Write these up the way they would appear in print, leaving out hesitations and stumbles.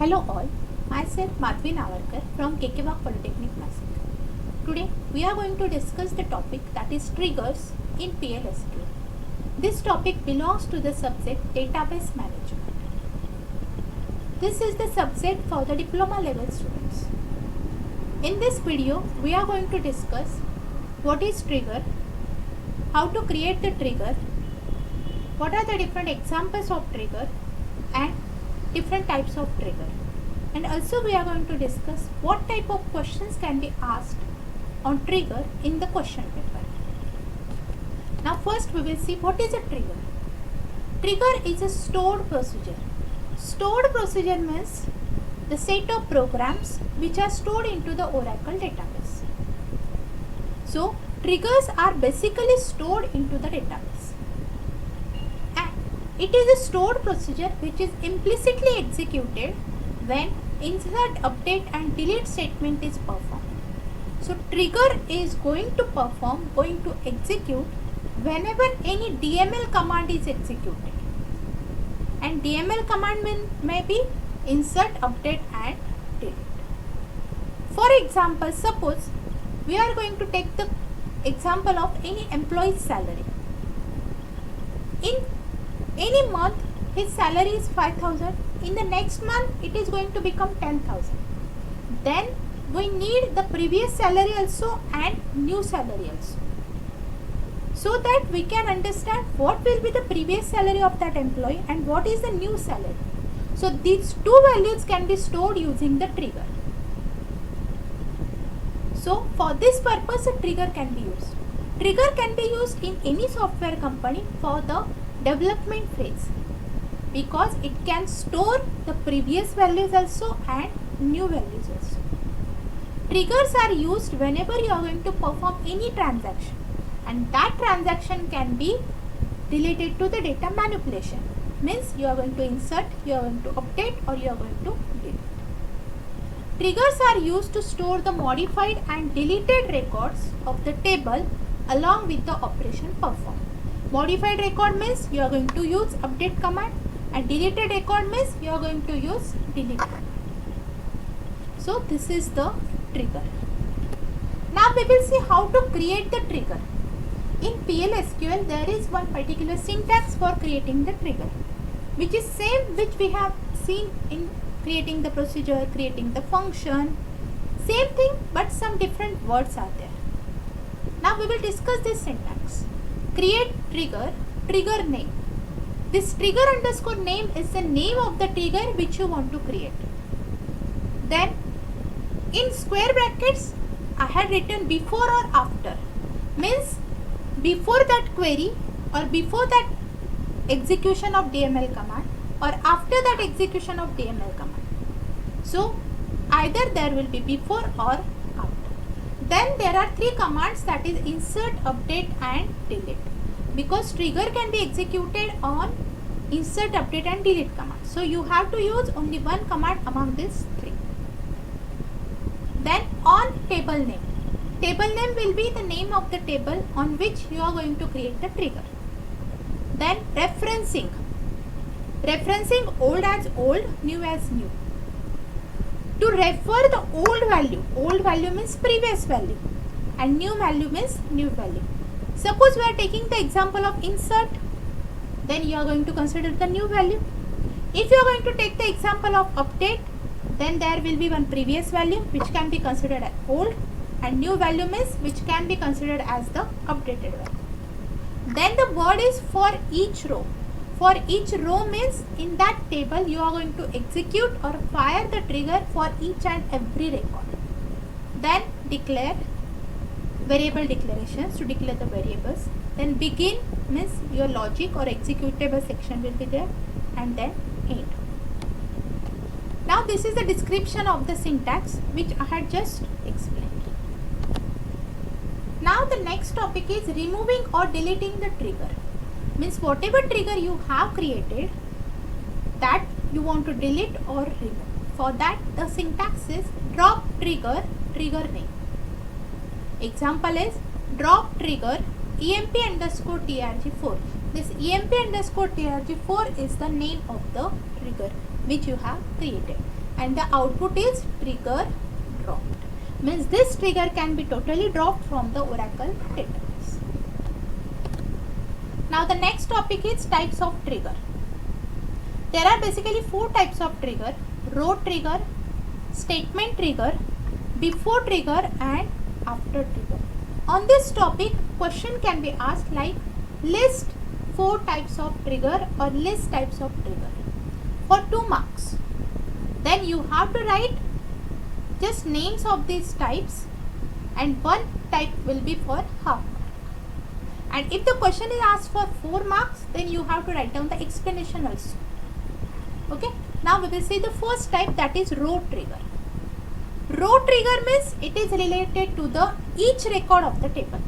Hello all, myself Madhvi Navarkar from KK Polytechnic Nasik. Today we are going to discuss the topic that is triggers in PLSQL. This topic belongs to the subject database management. This is the subject for the diploma level students. In this video we are going to discuss what is trigger, how to create the trigger, what are the different examples of trigger and different types of trigger, and also we are going to discuss what type of questions can be asked on trigger in the question paper. Now first we will see what is a trigger. Trigger is a stored procedure. Stored procedure means the set of programs which are stored into the Oracle database. So triggers are basically stored into the database. It is a stored procedure which is implicitly executed when insert, update and delete statement is performed. So trigger is going to execute whenever any DML command is executed. And DML command may be insert, update and delete. For example, suppose we are going to take the example of any employee's salary. In any month his salary is 5,000. In the next month it is going to become 10,000. Then we need the previous salary also and new salary also, so that we can understand what will be the previous salary of that employee and what is the new salary. So these two values can be stored using the trigger. So for this purpose a trigger can be used. Trigger can be used in any software company for the development phase, because it can store the previous values also and new values also. Triggers are used whenever you are going to perform any transaction, and that transaction can be related to the data manipulation. Means you are going to insert, you are going to update or you are going to delete. Triggers are used to store the modified and deleted records of the table along with the operation performed. Modified record means you are going to use update command, and deleted record means you are going to use delete command. So this is the trigger. Now we will see how to create the trigger. In PLSQL there is one particular syntax for creating the trigger, which is same which we have seen in creating the procedure, creating the function. Same thing, but some different words are there. Now we will discuss this syntax. Create trigger, trigger name. This trigger underscore name is the name of the trigger which you want to create. Then in square brackets I had written before or after, means before that query or before that execution of DML command or after that execution of DML command. So either there will be before or after. Then there are three commands, that is insert, update and delete, because trigger can be executed on insert, update and delete command. So you have to use only one command among these three. Then on table name. Table name will be the name of the table on which you are going to create the trigger. Then referencing. Referencing old as old, new as new. To refer the old value means previous value and new value means new value. Suppose we are taking the example of insert, then you are going to consider the new value. If you are going to take the example of update, then there will be one previous value which can be considered as old, and new value means which can be considered as the updated value. Then the word is for each row. For each row means in that table you are going to execute or fire the trigger for each and every record. Then declare, variable declarations to declare the variables. Then begin means your logic or executable section will be there, and then end. Now this is the description of the syntax which I had just explained. Now the next topic is removing or deleting the trigger. Means whatever trigger you have created, that you want to delete or remove. For that the syntax is drop trigger, trigger name. Example is drop trigger emp underscore trg4. This emp underscore trg4 is the name of the trigger which you have created. and the output is trigger dropped. Means this trigger can be totally dropped from the Oracle database. Now the next topic is types of trigger. There are basically 4 types of trigger: row trigger, statement trigger, before trigger and after trigger. On this topic, question can be asked like list 4 types of trigger or list types of trigger for 2 marks. Then you have to write just names of these types and one type will be for half mark. And if the question is asked for 4 marks, then you have to write down the explanation also. Okay. Now we will see the first type, that is row trigger. Row trigger means it is related to the each record of the table.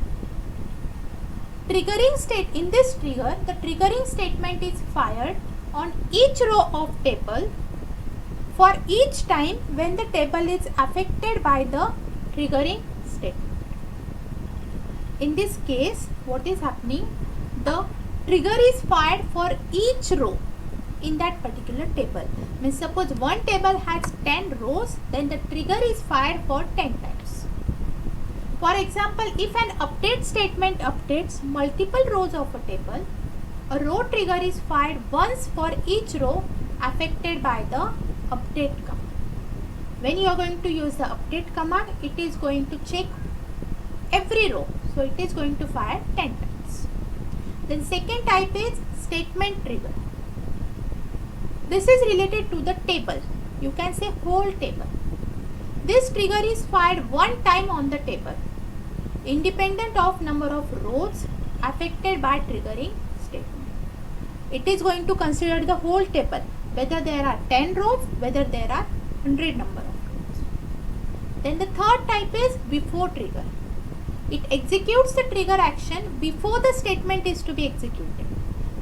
Triggering state in this trigger, the triggering statement is fired on each row of table for each time when the table is affected by the triggering statement. In this case, what is happening? The trigger is fired for each row in that particular table. Means suppose one table has 10 rows, then the trigger is fired for 10 times. For example, if an update statement updates multiple rows of a table, a row trigger is fired once for each row affected by the update command. When you are going to use the update command, it is going to check every row. So it is going to fire 10 times. Then second type is statement trigger. This is related to the table. You can say whole table. This trigger is fired one time on the table, independent of number of rows affected by triggering statement. It is going to consider the whole table, whether there are 10 rows, whether there are 100 number of rows. Then the third type is before trigger. It executes the trigger action before the statement is to be executed.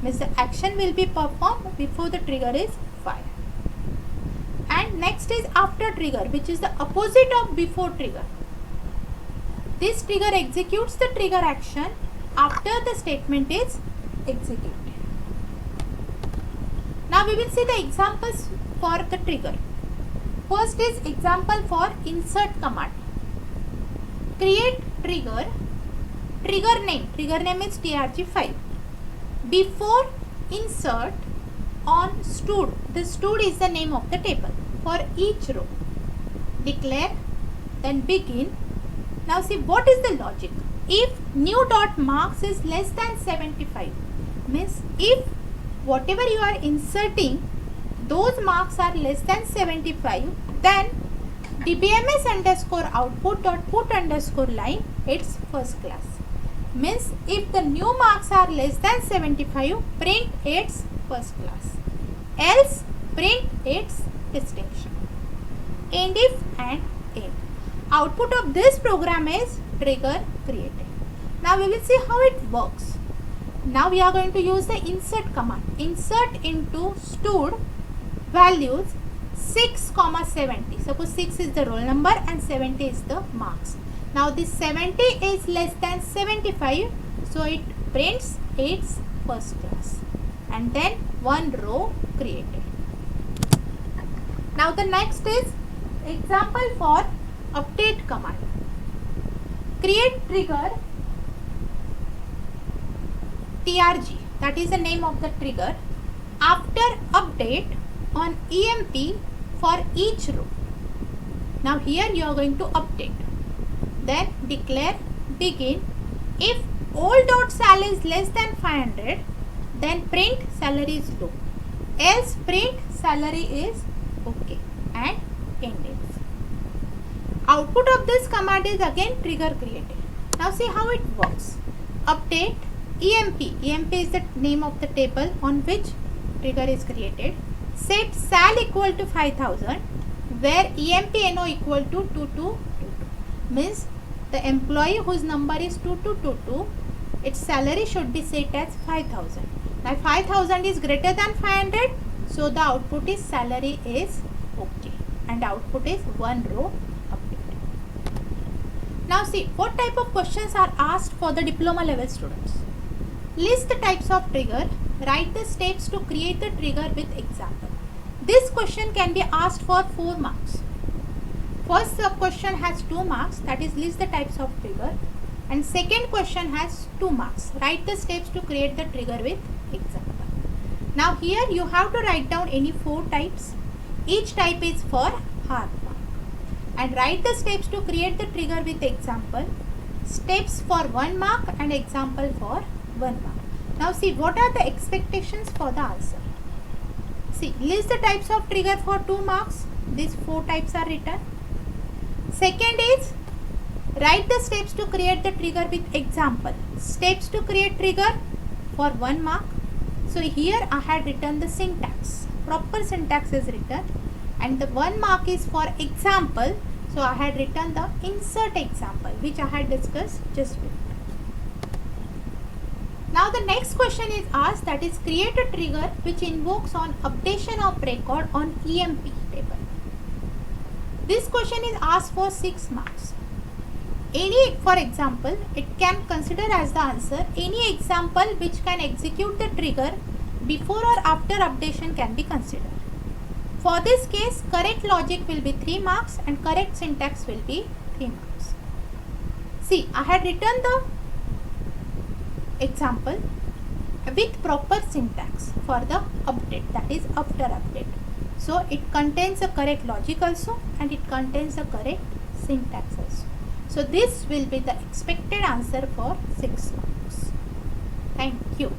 Means the action will be performed before the trigger is fired. And next is after trigger, which is the opposite of before trigger. This trigger executes the trigger action after the statement is executed. Now we will see the examples for the trigger. First is example for insert command. Create trigger, trigger name is trg5. Before insert on stud, the stud is the name of the table for each row. Declare, then begin. Now see what is the logic. If new dot marks is less than 75, means if whatever you are inserting, those marks are less than 75, then dbms underscore output dot put underscore line, it's first class. Means if the new marks are less than 75, print its first class, else print its distinction. End if and end. Output of this program is trigger created. Now we will see how it works. Now we are going to use the insert command. Insert into stud values 6, 70. Suppose 6 is the roll number and 70 is the marks. Now this 70 is less than 75, so it prints its first class and then one row created. Now the next is example for update command. Create trigger trg, that is the name of the trigger, after update on EMP for each row. Now here you are going to update. Then declare begin. If old dot sal is less than 500, then print salary is low, else print salary is okay and end if. Output of this command is again trigger created. Now see how it works. Update EMP. EMP is the name of the table on which trigger is created. Set sal equal to 5000, where EMP NO equal to 2222. Means the employee whose number is 2222, its salary should be set as 5000. Now 5000 is greater than 500, so the output is salary is okay and output is one row updated. Now see what type of questions are asked for the diploma level students. List the types of trigger, write the steps to create the trigger with example. This question can be asked for 4 marks. First question has 2 marks, that is list the types of trigger, and second question has 2 marks. Write the steps to create the trigger with example. Now here you have to write down any 4 types. Each type is for half mark. And write the steps to create the trigger with example. Steps for 1 mark and example for 1 mark. Now see what are the expectations for the answer. See, list the types of trigger for 2 marks. These 4 types are written. Second is write the steps to create the trigger with example. Steps to create trigger for 1 mark. So here I had written the syntax. Proper syntax is written, and the 1 mark is for example. So I had written the insert example, which I had discussed just before. Now the next question is asked, that is create a trigger which invokes on updation of record on EMP table. This question is asked for 6 marks. Any, for example, it can consider as the answer any example which can execute the trigger before or after updation can be considered. For this case, correct logic will be 3 marks and correct syntax will be 3 marks. See, I had written the example with proper syntax for the update, that is after update. So it contains the correct logic also and it contains the correct syntax also. So this will be the expected answer for 6 marks. Thank you.